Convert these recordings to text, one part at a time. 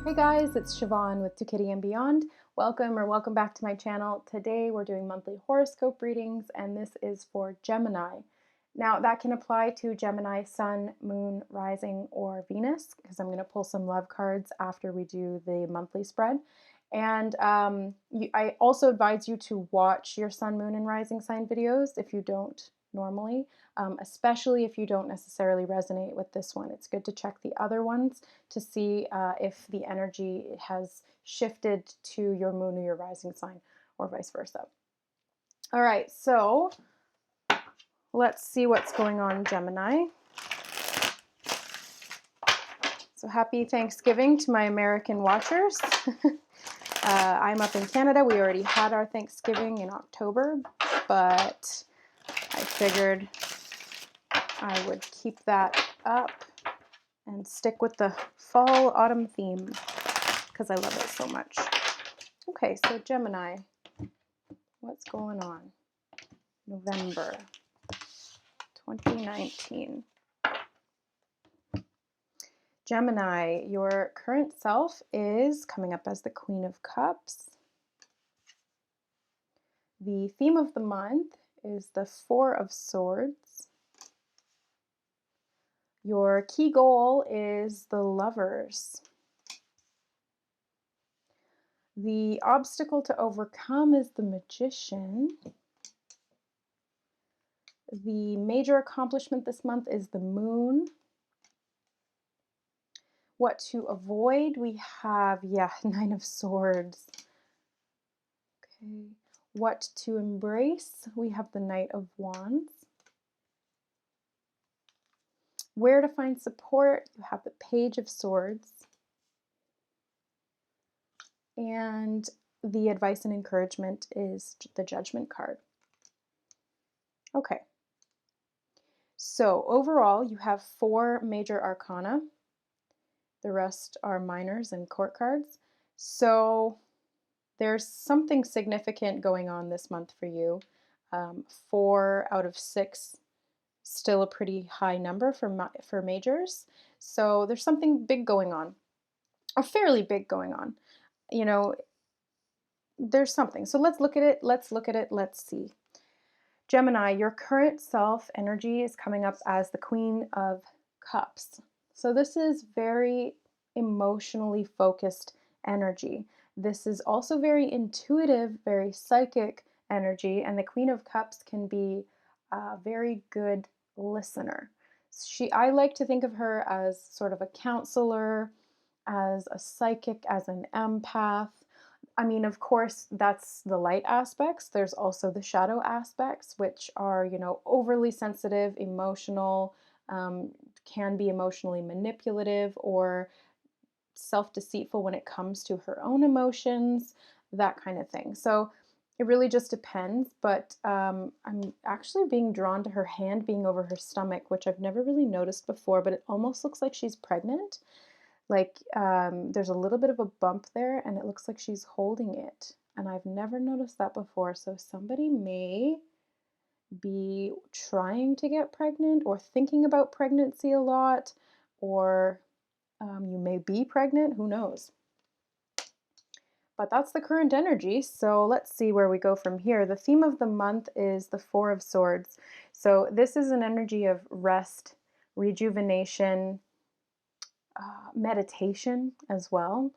Hey guys, it's Siobhan with To Kitty and Beyond. Welcome back to my channel. Today we're doing monthly horoscope readings and this is for Gemini. Now that can apply to Gemini Sun, Moon, Rising, or Venus because I'm going to pull some love cards after we do the monthly spread. And I also advise you to watch your Sun, Moon, and Rising sign videos if you don't normally, especially if you don't necessarily resonate with this one. It's good to check the other ones to see if the energy has shifted to your moon or your rising sign or vice versa. All right, so let's see what's going on, Gemini. So happy Thanksgiving to my American watchers. I'm up in Canada. We already had our Thanksgiving in October, but I figured I would keep that up and stick with the fall autumn theme because I love it so much. Okay, so Gemini, what's going on? November 2019. Gemini, your current self is coming up as the Queen of Cups. The theme of the month is the Four of Swords. Your key goal is the Lovers. The obstacle to overcome is the Magician. The major accomplishment this month is the Moon. What to avoid, we have, Nine of Swords. Okay. What to embrace, we have the Knight of Wands. Where to find support, you have the Page of Swords. And the advice and encouragement is the Judgment card. Okay. So overall, you have 4 major arcana. The rest are minors and court cards. So there's something significant going on this month for you. 4 out of 6, still a pretty high number for majors. So there's something big going on, or fairly big going on. You know, there's something. So let's look at it. Let's see. Gemini, your current self energy is coming up as the Queen of Cups. So this is very emotionally focused energy. This is also very intuitive, very psychic energy, and the Queen of Cups can be a very good listener. I like to think of her as sort of a counselor, as a psychic, as an empath. I mean, of course, that's the light aspects. There's also the shadow aspects, which are, overly sensitive, emotional, can be emotionally manipulative or self-deceitful when it comes to her own emotions, that kind of thing. So it really just depends, but I'm actually being drawn to her hand being over her stomach, which I've never really noticed before, but it almost looks like she's pregnant. Like there's a little bit of a bump there and it looks like she's holding it. And I've never noticed that before. So somebody may be trying to get pregnant or thinking about pregnancy a lot, or you may be pregnant, who knows? But that's the current energy. So let's see where we go from here. The theme of the month is the Four of Swords. So this is an energy of rest, rejuvenation, meditation as well.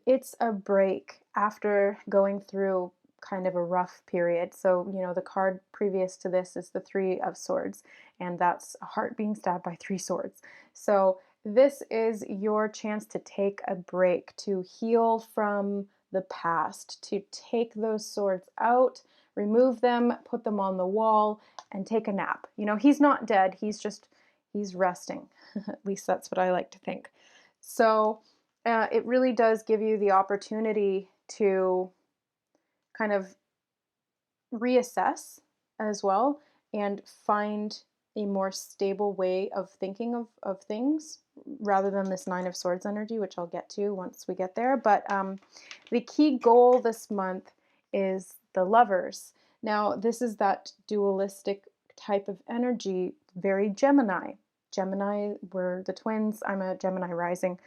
It's a break after going through kind of a rough period. So, the card previous to this is the Three of Swords, and that's a heart being stabbed by 3 swords. So this is your chance to take a break, to heal from the past, to take those swords out, remove them, put them on the wall, and take a nap. He's not dead, he's resting. At least that's what I like to think. So it really does give you the opportunity to kind of reassess as well and find a more stable way of thinking of things rather than this Nine of Swords energy, which I'll get to once we get there. But the key goal this month is the Lovers. Now, this is that dualistic type of energy, very Gemini. Gemini, we're the twins. I'm a Gemini rising.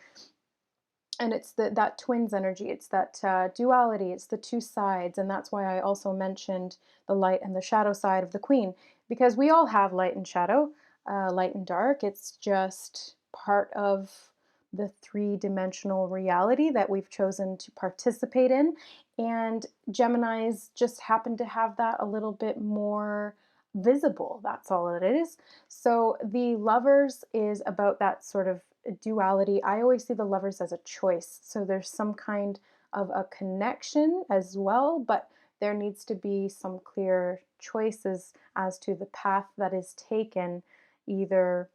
And it's that twins energy. It's that duality. It's the two sides, and that's why I also mentioned the light and the shadow side of the queen, because we all have light and shadow, light and dark. It's just part of the three-dimensional reality that we've chosen to participate in, and Geminis just happen to have that a little bit more visible. That's all it is. So the lovers is about that sort of duality. I always see the lovers as a choice. So there's some kind of a connection as well, but there needs to be some clear choices as to the path that is taken, either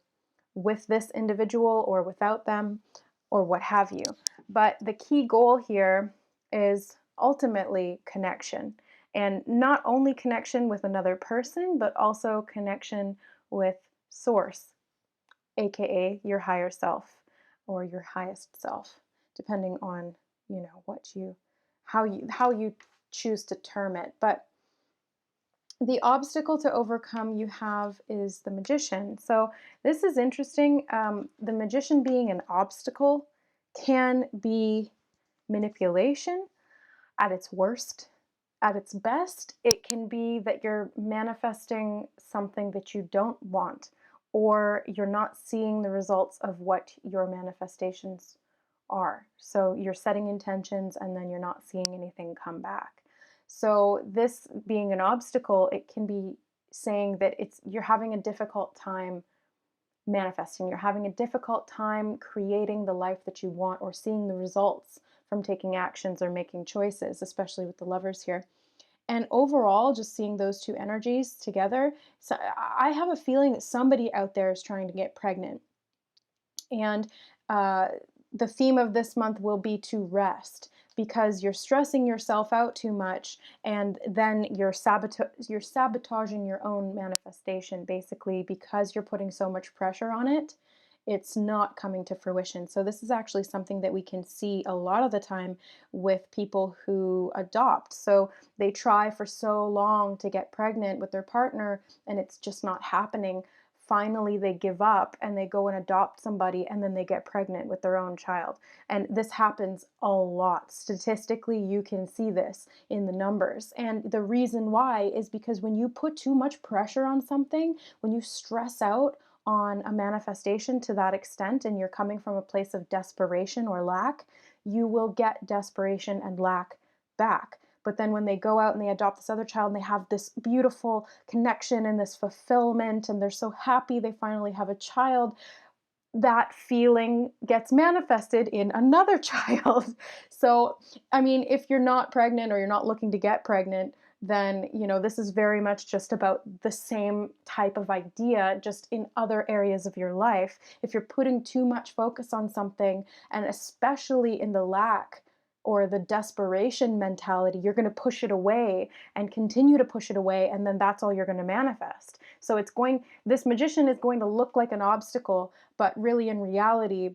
with this individual or without them, or what have you. But the key goal here is ultimately connection. And not only connection with another person, but also connection with source, aka your higher self or your highest self, depending on, what you how you choose to term it. But the obstacle to overcome you have is the magician. So this is interesting. The magician being an obstacle can be manipulation at its worst. At its best, it can be that you're manifesting something that you don't want, or you're not seeing the results of what your manifestations are. So you're setting intentions and then you're not seeing anything come back. So this being an obstacle, it can be saying that you're having a difficult time manifesting. You're having a difficult time creating the life that you want or seeing the results from taking actions or making choices, especially with the lovers here. And overall, just seeing those two energies together, so I have a feeling that somebody out there is trying to get pregnant. And uh, the theme of this month will be to rest, because you're stressing yourself out too much, and then you're sabotaging your own manifestation, basically, because you're putting so much pressure on it. It's not coming to fruition. So this is actually something that we can see a lot of the time with people who adopt. So they try for so long to get pregnant with their partner and it's just not happening. Finally, they give up and they go and adopt somebody, and then they get pregnant with their own child. And this happens a lot. Statistically, you can see this in the numbers. And the reason why is because when you put too much pressure on something, when you stress out on a manifestation to that extent, and you're coming from a place of desperation or lack, you will get desperation and lack back. But then when they go out and they adopt this other child and they have this beautiful connection and this fulfillment and they're so happy they finally have a child, that feeling gets manifested in another child. So, I mean, if you're not pregnant or you're not looking to get pregnant, then, this is very much just about the same type of idea, just in other areas of your life. If you're putting too much focus on something, and especially in the lack or the desperation mentality, you're going to push it away and continue to push it away, and then that's all you're going to manifest. So this magician is going to look like an obstacle, but really in reality,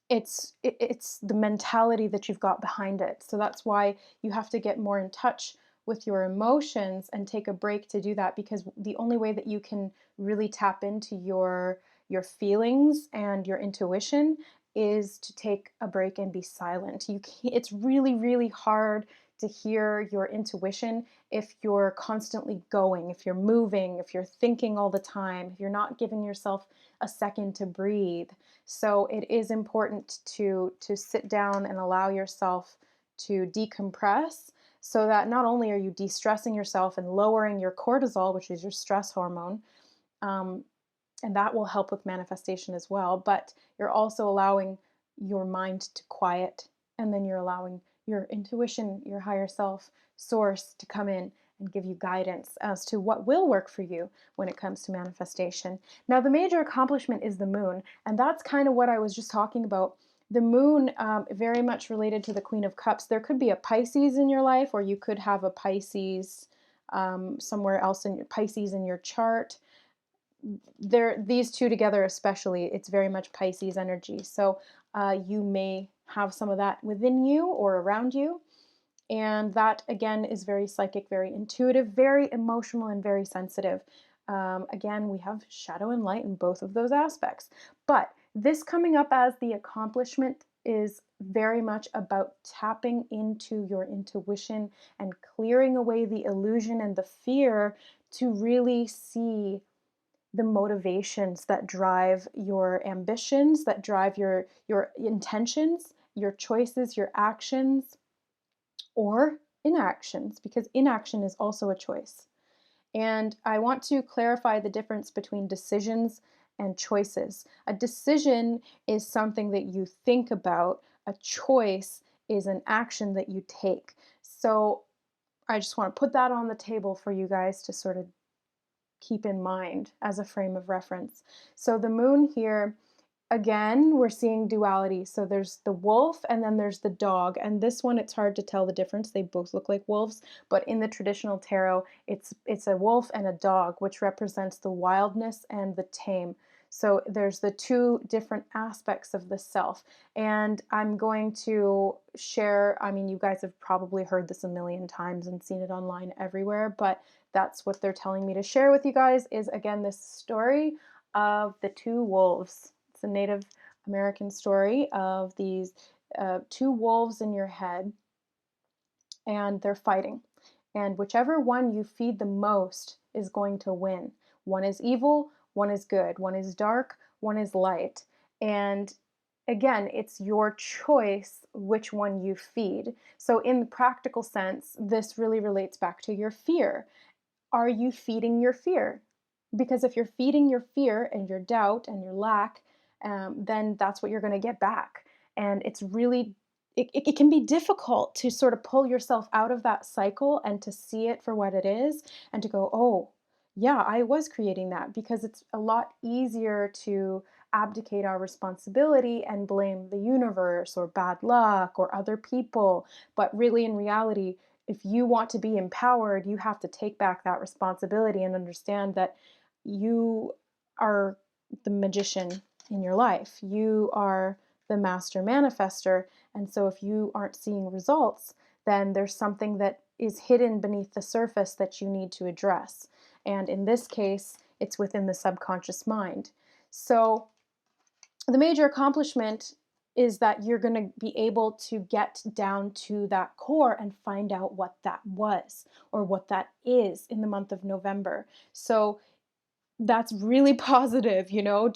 it's the mentality that you've got behind it. So that's why you have to get more in touch with your emotions and take a break to do that, because the only way that you can really tap into your feelings and your intuition is to take a break and be silent. It's really, really hard to hear your intuition if you're constantly going, if you're moving, if you're thinking all the time, if you're not giving yourself a second to breathe. So it is important to sit down and allow yourself to decompress, so that not only are you de-stressing yourself and lowering your cortisol, which is your stress hormone, um, and that will help with manifestation as well, but you're also allowing your mind to quiet, and then you're allowing your intuition, your higher self, source, to come in and give you guidance as to what will work for you when it comes to manifestation. Now, the major accomplishment is the moon, and that's kind of what I was just talking about. The moon, very much related to the Queen of Cups. There could be a Pisces in your life, or you could have a Pisces somewhere else in Pisces in your chart. These two together, especially, it's very much Pisces energy. So you may have some of that within you or around you. And that, again, is very psychic, very intuitive, very emotional, and very sensitive. Again, we have shadow and light in both of those aspects. But this coming up as the accomplishment is very much about tapping into your intuition and clearing away the illusion and the fear to really see the motivations that drive your ambitions, that drive your intentions, your choices, your actions, or inactions, because inaction is also a choice. And I want to clarify the difference between decisions and choices. A decision is something that you think about, a choice is an action that you take. So I just want to put that on the table for you guys to sort of keep in mind as a frame of reference. So the moon here, again, we're seeing duality. So there's the wolf and then there's the dog. And this one, it's hard to tell the difference. They both look like wolves, but in the traditional tarot, it's a wolf and a dog, which represents the wildness and the tame. So there's the two different aspects of the self. And I'm going to share, I mean, you guys have probably heard this a million times and seen it online everywhere, but that's what they're telling me to share with you guys is, again, this story of the two wolves. It's a Native American story of these two wolves in your head, and they're fighting. And whichever one you feed the most is going to win. One is evil, one is good. One is dark, one is light. And again, it's your choice which one you feed. So, in the practical sense, this really relates back to your fear. Are you feeding your fear? Because if you're feeding your fear and your doubt and your lack, then that's what you're going to get back. And it's really, it can be difficult to sort of pull yourself out of that cycle and to see it for what it is and to go, oh, yeah, I was creating that, because it's a lot easier to abdicate our responsibility and blame the universe or bad luck or other people. But really, in reality, if you want to be empowered, you have to take back that responsibility and understand that you are the magician in your life. You are the master manifester. And so if you aren't seeing results, then there's something that is hidden beneath the surface that you need to address. And in this case, it's within the subconscious mind. So the major accomplishment is that you're going to be able to get down to that core and find out what that was or what that is in the month of November. So that's really positive, you know.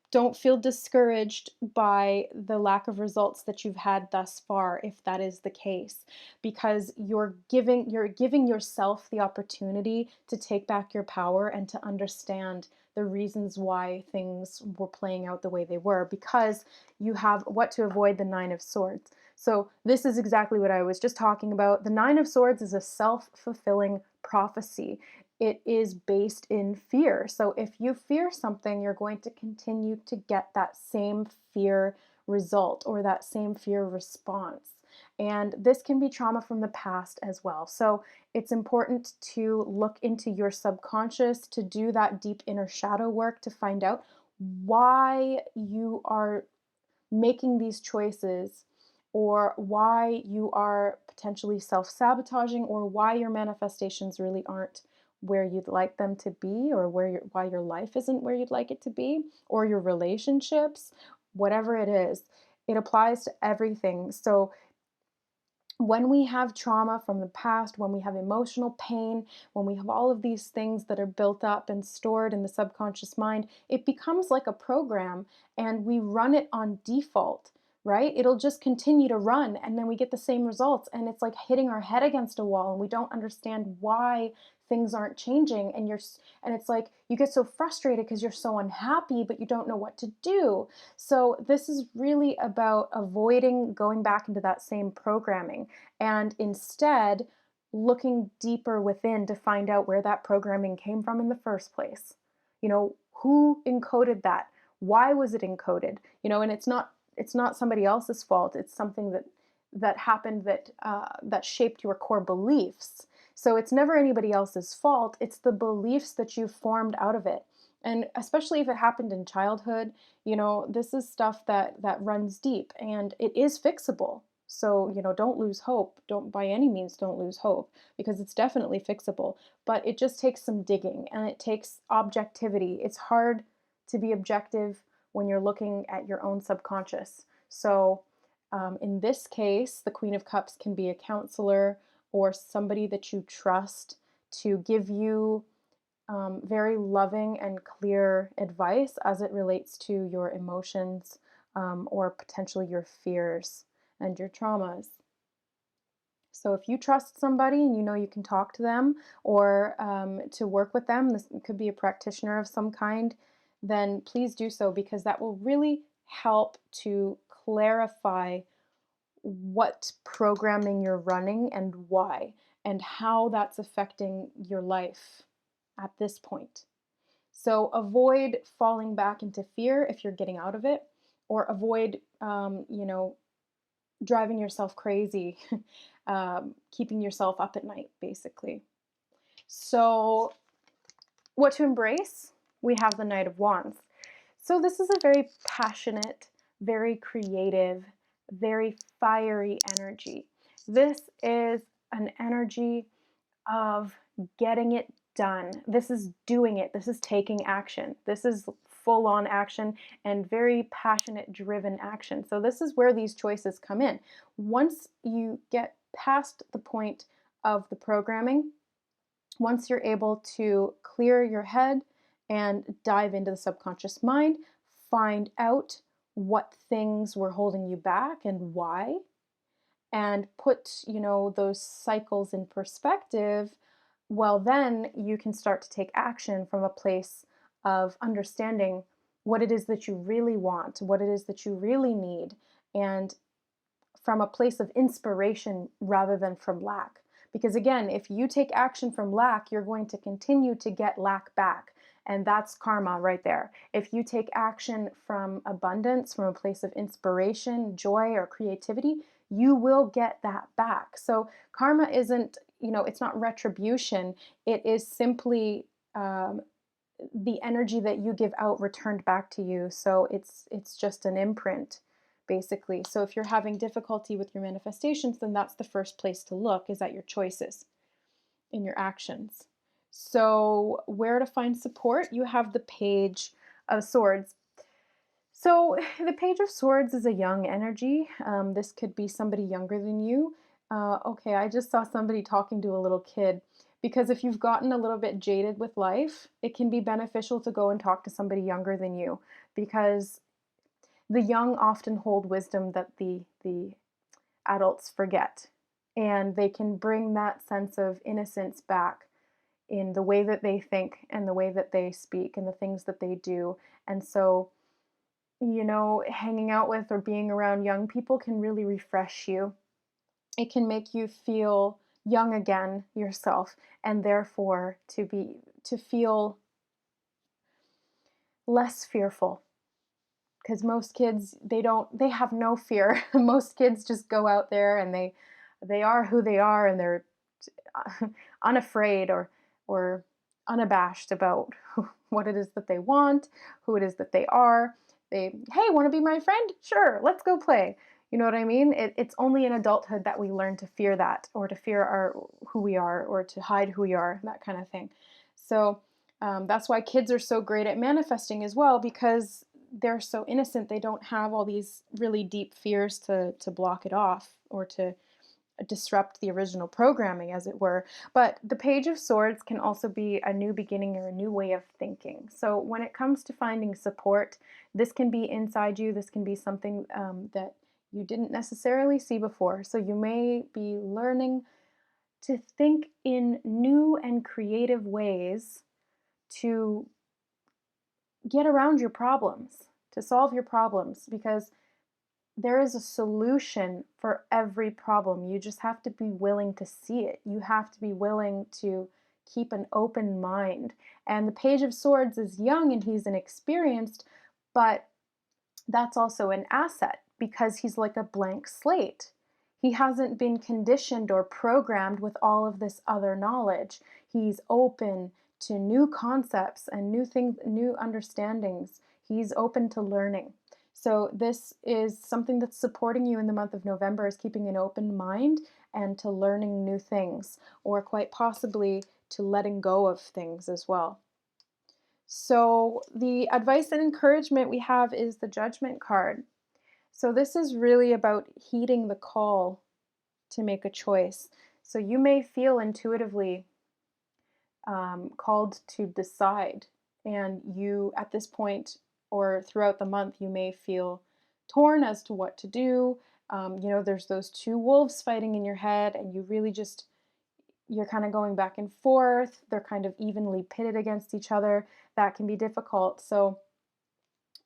Don't feel discouraged by the lack of results that you've had thus far, if that is the case, because you're giving yourself the opportunity to take back your power and to understand the reasons why things were playing out the way they were, because you have what to avoid: the Nine of Swords. So this is exactly what I was just talking about. The Nine of Swords is a self-fulfilling prophecy. It is based in fear. So if you fear something, you're going to continue to get that same fear result or that same fear response. And this can be trauma from the past as well. So it's important to look into your subconscious, to do that deep inner shadow work to find out why you are making these choices, or why you are potentially self-sabotaging, or why your manifestations really aren't where you'd like them to be, or why your life isn't where you'd like it to be, or your relationships, whatever it is. It applies to everything. So when we have trauma from the past, when we have emotional pain, when we have all of these things that are built up and stored in the subconscious mind, it becomes like a program and we run it on default, right? It'll just continue to run and then we get the same results, and it's like hitting our head against a wall and we don't understand why things aren't changing, and it's like you get so frustrated because you're so unhappy but you don't know what to do. So this is really about avoiding going back into that same programming and instead looking deeper within to find out where that programming came from in the first place. You know, who encoded that? Why was it encoded? You know, and it's not somebody else's fault. It's something that happened that shaped your core beliefs. So it's never anybody else's fault. It's the beliefs that you formed out of it. And especially if it happened in childhood, you know, this is stuff that runs deep and it is fixable. So, you know, don't lose hope. Don't, by any means, don't lose hope, because it's definitely fixable. But it just takes some digging and it takes objectivity. It's hard to be objective when you're looking at your own subconscious. So in this case, the Queen of Cups can be a counselor or somebody that you trust to give you very loving and clear advice as it relates to your emotions or potentially your fears and your traumas. So if you trust somebody and you know you can talk to them or to work with them, this could be a practitioner of some kind, then please do so because that will really help to clarify what programming you're running and why, and how that's affecting your life at this point. So avoid falling back into fear if you're getting out of it, or avoid, driving yourself crazy, keeping yourself up at night, basically. So, what to embrace? We have the Knight of Wands. So, this is a very passionate, very creative, very fiery energy. This is an energy of getting it done. This is doing it. This is taking action. This is full on action and very passionate, driven action. So, this is where these choices come in. Once you get past the point of the programming, once you're able to clear your head and dive into the subconscious mind, find out what things were holding you back and why, and put, those cycles in perspective, well, then you can start to take action from a place of understanding what it is that you really want, what it is that you really need, and from a place of inspiration rather than from lack. Because again, if you take action from lack, you're going to continue to get lack back. And that's karma right there. If you take action from abundance, from a place of inspiration, joy, or creativity, you will get that back. So karma isn't, it's not retribution. It is simply the energy that you give out returned back to you. So it's just an imprint, basically. So if you're having difficulty with your manifestations, then that's the first place to look, is at your choices in your actions. So where to find support? You have the Page of Swords. So the Page of Swords is a young energy. This could be somebody younger than you. Okay, I just saw somebody talking to a little kid, because if you've gotten a little bit jaded with life, it can be beneficial to go and talk to somebody younger than you, because the young often hold wisdom that the adults forget, and they can bring that sense of innocence back in the way that they think and the way that they speak and the things that they do. And so, hanging out with or being around young people can really refresh you. It can make you feel young again yourself, and therefore to feel less fearful, because most kids, they have no fear. Most kids just go out there and they are who they are, and they're unafraid or unabashed about what it is that they want, who it is that they are. Hey, want to be my friend? Sure, let's go play. You know what I mean? It's only in adulthood that we learn to fear that, or to fear who we are, or to hide who we are, that kind of thing. So that's why kids are so great at manifesting as well, because they're so innocent. They don't have all these really deep fears to block it off, or to disrupt the original programming, as it were. But the Page of Swords can also be a new beginning or a new way of thinking. So when it comes to finding support, this can be inside you. This can be something that you didn't necessarily see before. So you may be learning to think in new and creative ways to get around your problems, to solve your problems, because there is a solution for every problem. You just have to be willing to see it. You have to be willing to keep an open mind. And the Page of Swords is young and he's inexperienced, but that's also an asset, because he's like a blank slate. He hasn't been conditioned or programmed with all of this other knowledge. He's open to new concepts and new things, new understandings. He's open to learning. So this is something that's supporting you in the month of November, is keeping an open mind and to learning new things, or quite possibly to letting go of things as well. So the advice and encouragement we have is the Judgment card. So this is really about heeding the call to make a choice. So you may feel intuitively called to decide, and you, at this point or throughout the month, you may feel torn as to what to do. There's those two wolves fighting in your head, and you really just you're kind of going back and forth. They're kind of evenly pitted against each other. That can be difficult. So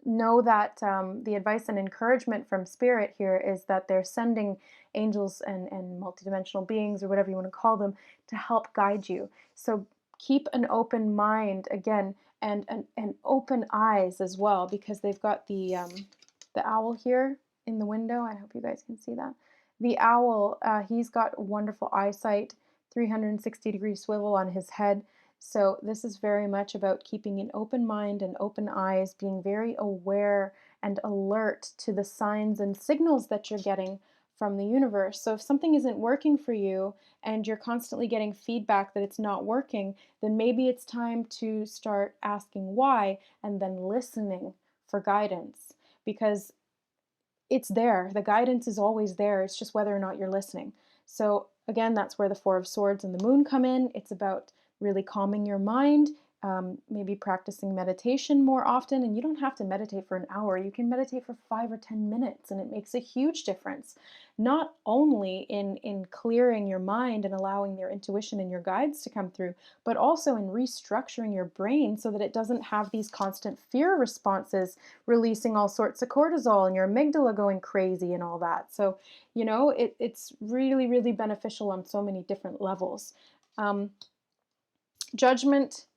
know that the advice and encouragement from spirit here is that they're sending angels and multidimensional beings, or whatever you want to call them, to help guide you. So keep an open mind again, and open eyes as well, because they've got the owl here in the window. I hope you guys can see that. The owl, he's got wonderful eyesight, 360-degree swivel on his head. So this is very much about keeping an open mind and open eyes, being very aware and alert to the signs and signals that you're getting from the universe. So if something isn't working for you and you're constantly getting feedback that it's not working, then maybe it's time to start asking why, and then listening for guidance, because it's there. The guidance is always there. It's just whether or not you're listening. So again, that's where the Four of Swords and the Moon come in. It's about really calming your mind, maybe practicing meditation more often. And you don't have to meditate for an hour. You can meditate for 5 or 10 minutes, and it makes a huge difference. Not only in clearing your mind and allowing your intuition and your guides to come through, but also in restructuring your brain so that it doesn't have these constant fear responses, releasing all sorts of cortisol and your amygdala going crazy and all that. So, it's really, really beneficial on so many different levels. Um, Judgment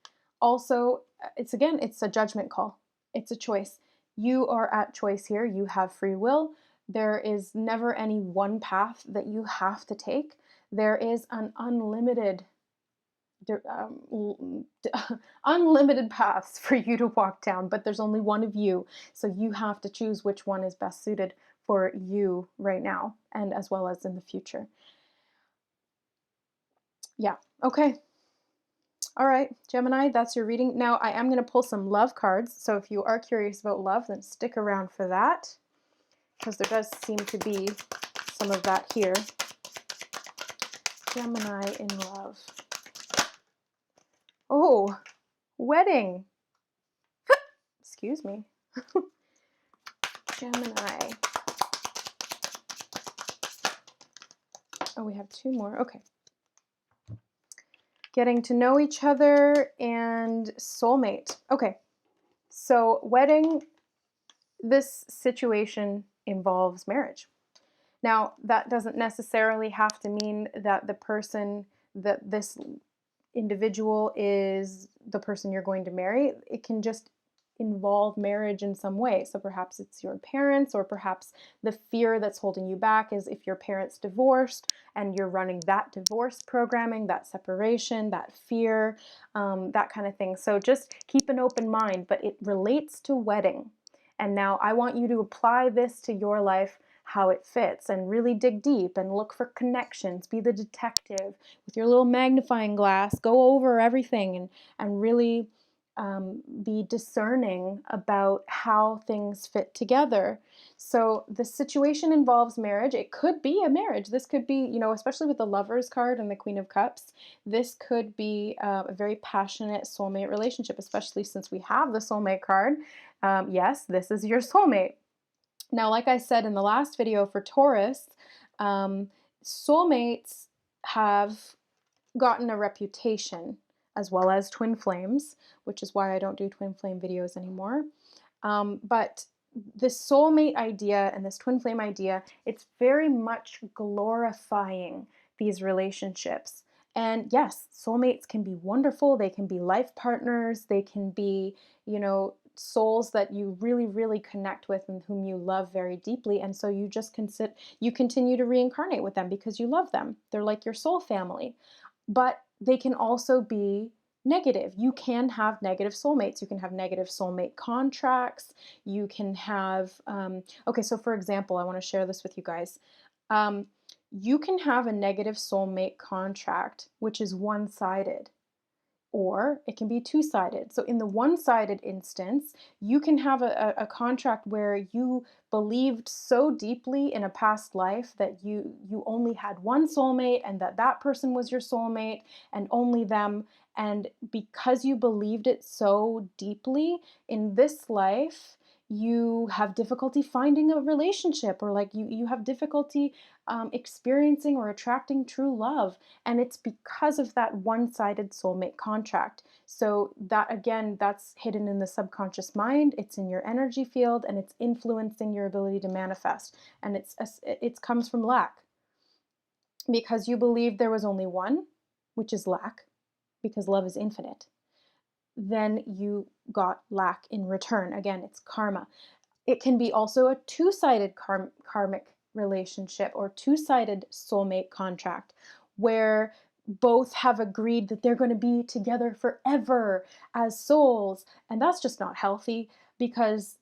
also, it's a judgment call. It's a choice. You are at choice here. You have free will. There is never any one path that you have to take. There is an unlimited paths for you to walk down, but there's only one of you. So you have to choose which one is best suited for you right now, and as well as in the future. Yeah. Okay. All right, Gemini, that's your reading. Now, I am going to pull some love cards. So if you are curious about love, then stick around for that, because there does seem to be some of that here. Gemini in love. Oh, wedding. Excuse me. Gemini. Oh, we have two more. Okay. Getting to know each other and soulmate. Okay. So, wedding, this situation involves marriage. Now, that doesn't necessarily have to mean that that this individual is the person you're going to marry. It can just involve marriage in some way. So perhaps it's your parents, or perhaps the fear that's holding you back is if your parents divorced and you're running that divorce programming, that separation, that fear, that kind of thing. So just keep an open mind, but it relates to wedding. And now I want you to apply this to your life, how it fits, and really dig deep and look for connections. Be the detective with your little magnifying glass. Go over everything and really be discerning about how things fit together. So the situation involves marriage. It could be a marriage. This could be, especially with the Lovers card and the Queen of Cups, this could be a very passionate soulmate relationship, especially since we have the soulmate card. Yes, this is your soulmate. Now, like I said in the last video for Taurus, soulmates have gotten a reputation, as well as twin flames, which is why I don't do twin flame videos anymore. But this soulmate idea and this twin flame idea, it's very much glorifying these relationships. And yes, soulmates can be wonderful. They can be life partners. They can be, souls that you really, really connect with and whom you love very deeply. And so you continue to reincarnate with them because you love them. They're like your soul family. But they can also be negative. You can have negative soulmates. You can have negative soulmate contracts. You can have, okay, so for example, I want to share this with you guys. You can have a negative soulmate contract, which is one-sided. or it can be two-sided. So in the one-sided instance, you can have a contract where you believed so deeply in a past life that you only had one soulmate and that that person was your soulmate and only them. And because you believed it so deeply, in this life, you have difficulty finding a relationship, or like you have difficulty experiencing or attracting true love. And it's because of that one-sided soulmate contract. So that, again, that's hidden in the subconscious mind, it's in your energy field, and it's influencing your ability to manifest. And it comes from lack, because you believed there was only one, which is lack, because love is infinite. Then you got lack in return. Again, it's karma. It can be also a two-sided karmic relationship or two-sided soulmate contract, where both have agreed that they're going to be together forever as souls. And that's just not healthy, because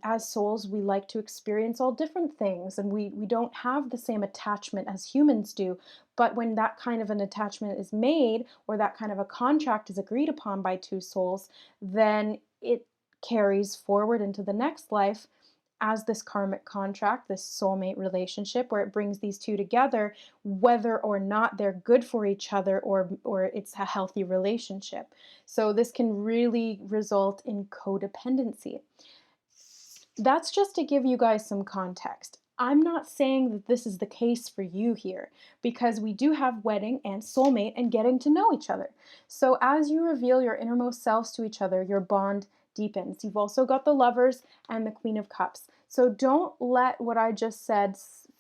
as souls, we like to experience all different things, and we don't have the same attachment as humans do. But when that kind of an attachment is made, or that kind of a contract is agreed upon by two souls, then it carries forward into the next life as this karmic contract, this soulmate relationship, where it brings these two together, whether or not they're good for each other, or it's a healthy relationship. So this can really result in codependency. That's just to give you guys some context. I'm not saying that this is the case for you here, because we do have wedding and soulmate and getting to know each other. So as you reveal your innermost selves to each other, your bond deepens. You've also got the Lovers and the Queen of Cups. So don't let what I just said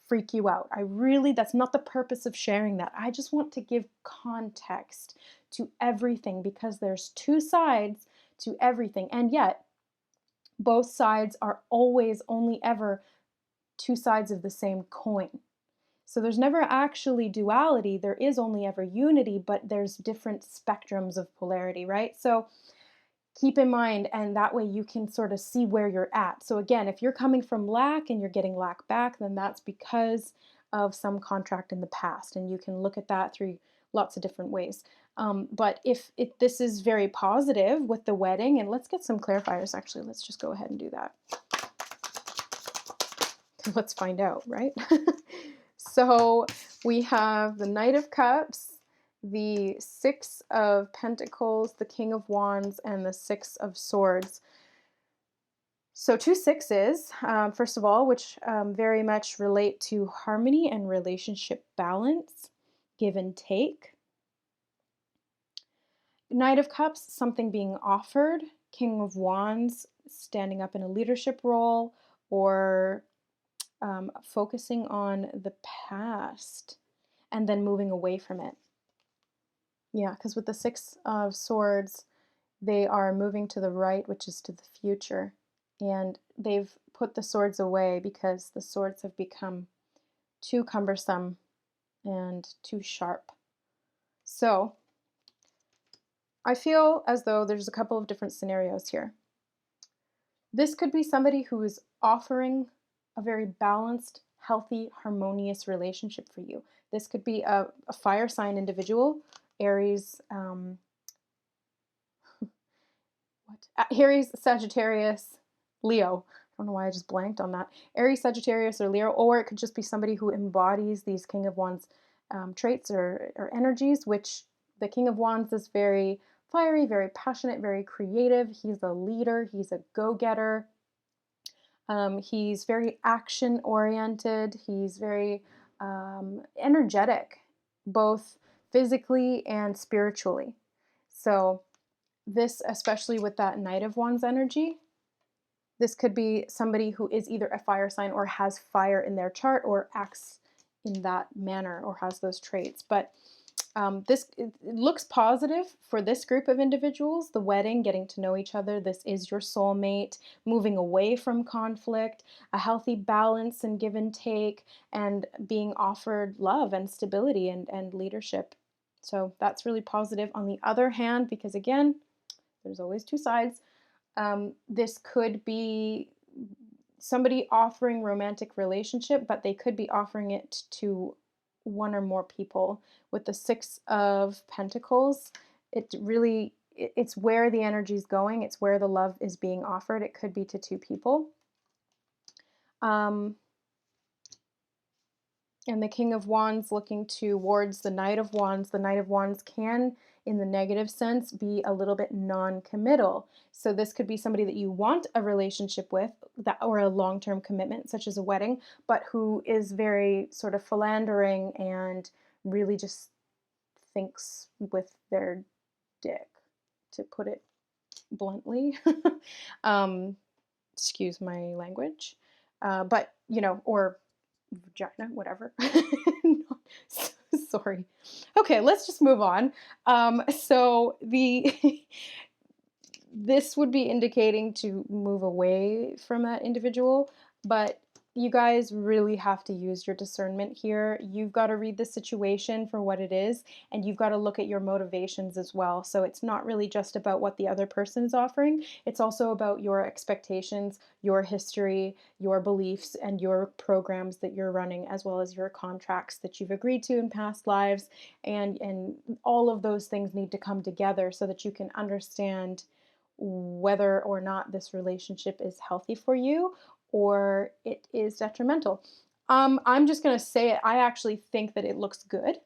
freak you out. That's not the purpose of sharing that. I just want to give context to everything, because there's two sides to everything. And yet, both sides are always only ever two sides of the same coin. So there's never actually duality, there is only ever unity, but there's different spectrums of polarity, right? So keep in mind, and that way you can sort of see where you're at. So again, if you're coming from lack and you're getting lack back, then that's because of some contract in the past, and you can look at that through lots of different ways. But if this is very positive with the wedding, and let's get some clarifiers actually, let's just go ahead and do that. Let's find out, right? So we have the Knight of Cups, the Six of Pentacles, the King of Wands, and the Six of Swords. So two sixes, first of all, which very much relate to harmony and relationship balance, give and take. Knight of Cups, something being offered. King of Wands, standing up in a leadership role, or focusing on the past and then moving away from it. Yeah, because with the Six of Swords, they are moving to the right, which is to the future. And they've put the swords away because the swords have become too cumbersome and too sharp. So I feel as though there's a couple of different scenarios here. This could be somebody who is offering a very balanced, healthy, harmonious relationship for you. This could be a fire sign individual, Aries, Aries, Sagittarius, Leo. I don't know why I just blanked on that. Aries, Sagittarius, or Leo, or it could just be somebody who embodies these King of Wands traits or energies, which the King of Wands is very fiery, very passionate, very creative. He's a leader. He's a go-getter. He's very action-oriented. He's very energetic, both physically and spiritually. So this, especially with that Knight of Wands energy, this could be somebody who is either a fire sign or has fire in their chart or acts in that manner or has those traits. But it looks positive for this group of individuals. The wedding, getting to know each other, this is your soulmate, moving away from conflict, a healthy balance and give and take, and being offered love and stability and leadership. So that's really positive. On the other hand, because again, there's always two sides, this could be somebody offering romantic relationship, but they could be offering it to one or more people. With the Six of Pentacles, It really, it's where the energy is going. It's where the love is being offered. It could be to two people. Um, and the King of Wands looking towards the Knight of Wands. The Knight of Wands can, in the negative sense, be a little bit non-committal. So this could be somebody that you want a relationship with, that, or a long-term commitment, such as a wedding, but who is very sort of philandering and really just thinks with their dick, to put it bluntly. um, Excuse my language. But, you know, or vagina, whatever. Sorry. Okay, let's just move on. So the this would be indicating to move away from that individual, but you guys really have to use your discernment here. You've got to read the situation for what it is, and you've got to look at your motivations as well. So it's not really just about what the other person is offering, it's also about your expectations, your history, your beliefs, and your programs that you're running, as well as your contracts that you've agreed to in past lives. And all of those things need to come together so that you can understand whether or not this relationship is healthy for you or it is detrimental. I'm just going to say it. I actually think that it looks good,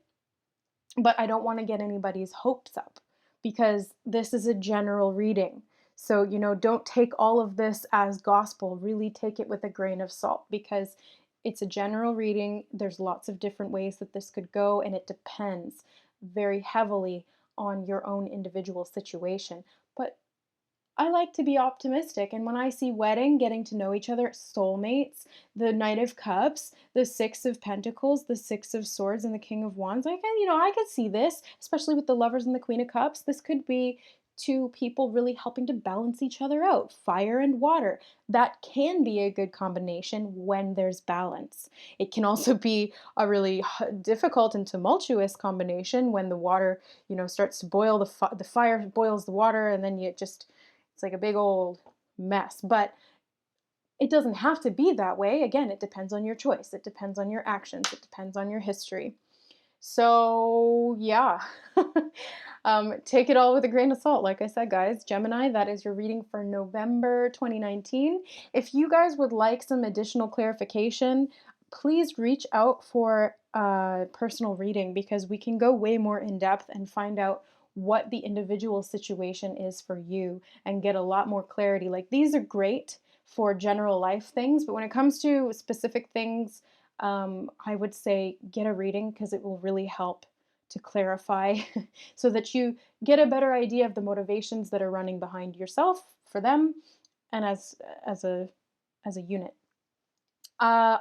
but I don't want to get anybody's hopes up because this is a general reading. So, you know, don't take all of this as gospel. Really take it with a grain of salt because it's a general reading. There's lots of different ways that this could go, and it depends very heavily on your own individual situation. But I like to be optimistic, and when I see wedding, getting to know each other, soulmates, the Knight of Cups, the Six of Pentacles, the Six of Swords, and the King of Wands, I can, you know, I could see this, especially with the Lovers and the Queen of Cups. This could be two people really helping to balance each other out, fire and water. That can be a good combination when there's balance. It can also be a really difficult and tumultuous combination when the water, you know, starts to boil, the fire boils the water, and then you just, it's like a big old mess. But it doesn't have to be that way. Again, it depends on your choice. It depends on your actions. It depends on your history. So, yeah. Take it all with a grain of salt. Like I said, guys, Gemini, that is your reading for November 2019. If you guys would like some additional clarification, please reach out for a personal reading because we can go way more in depth and find out what the individual situation is for you and get a lot more clarity. Like, these are great for general life things, but when it comes to specific things, I would say get a reading because it will really help to clarify so that you get a better idea of the motivations that are running behind yourself, for them, and as a as a unit.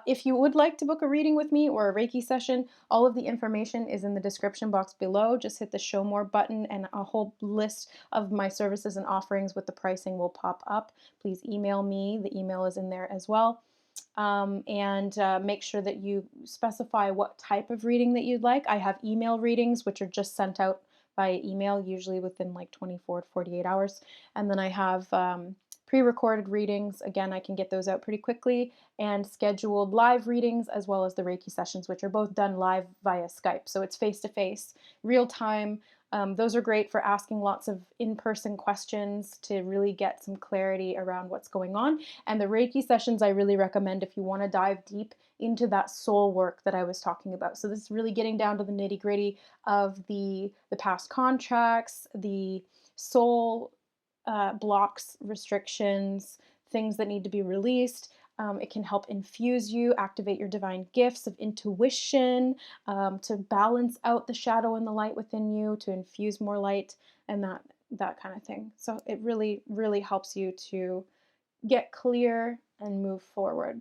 If you would like to book a reading with me or a Reiki session, all of the information is in the description box below. Just hit the show more button and a whole list of my services and offerings with the pricing will pop up. Please email me. The email is in there as well. And make sure that you specify what type of reading that you'd like. I have email readings, which are just sent out by email, usually within like 24 to 48 hours. And then I have pre-recorded readings. Again, I can get those out pretty quickly, and scheduled live readings, as well as the Reiki sessions, which are both done live via Skype. So it's face-to-face, real time. Those are great for asking lots of in-person questions to really get some clarity around what's going on. And the Reiki sessions I really recommend if you want to dive deep into that soul work that I was talking about. So this is really getting down to the nitty-gritty of the past contracts, the soul blocks, restrictions, things that need to be released. It can help infuse you, activate your divine gifts of intuition, to balance out the shadow and the light within you, to infuse more light, and that kind of thing. So it really, really helps you to get clear and move forward.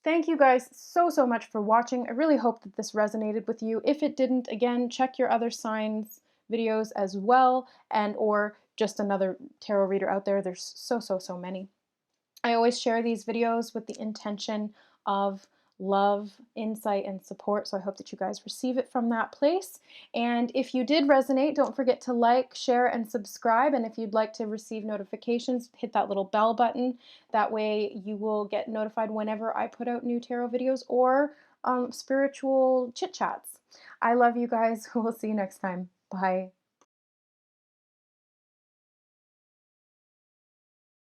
Thank you guys so much for watching. I really hope that this resonated with you. If it didn't, again, check your other signs videos as well, and or just another tarot reader out there. There's so many. I always share these videos with the intention of love, insight, and support, so I hope that you guys receive it from that place. And if you did resonate, don't forget to like, share, and subscribe. And if you'd like to receive notifications, hit that little bell button. That way you will get notified whenever I put out new tarot videos or spiritual chit chats. I love you guys. We'll see you next time. Bye.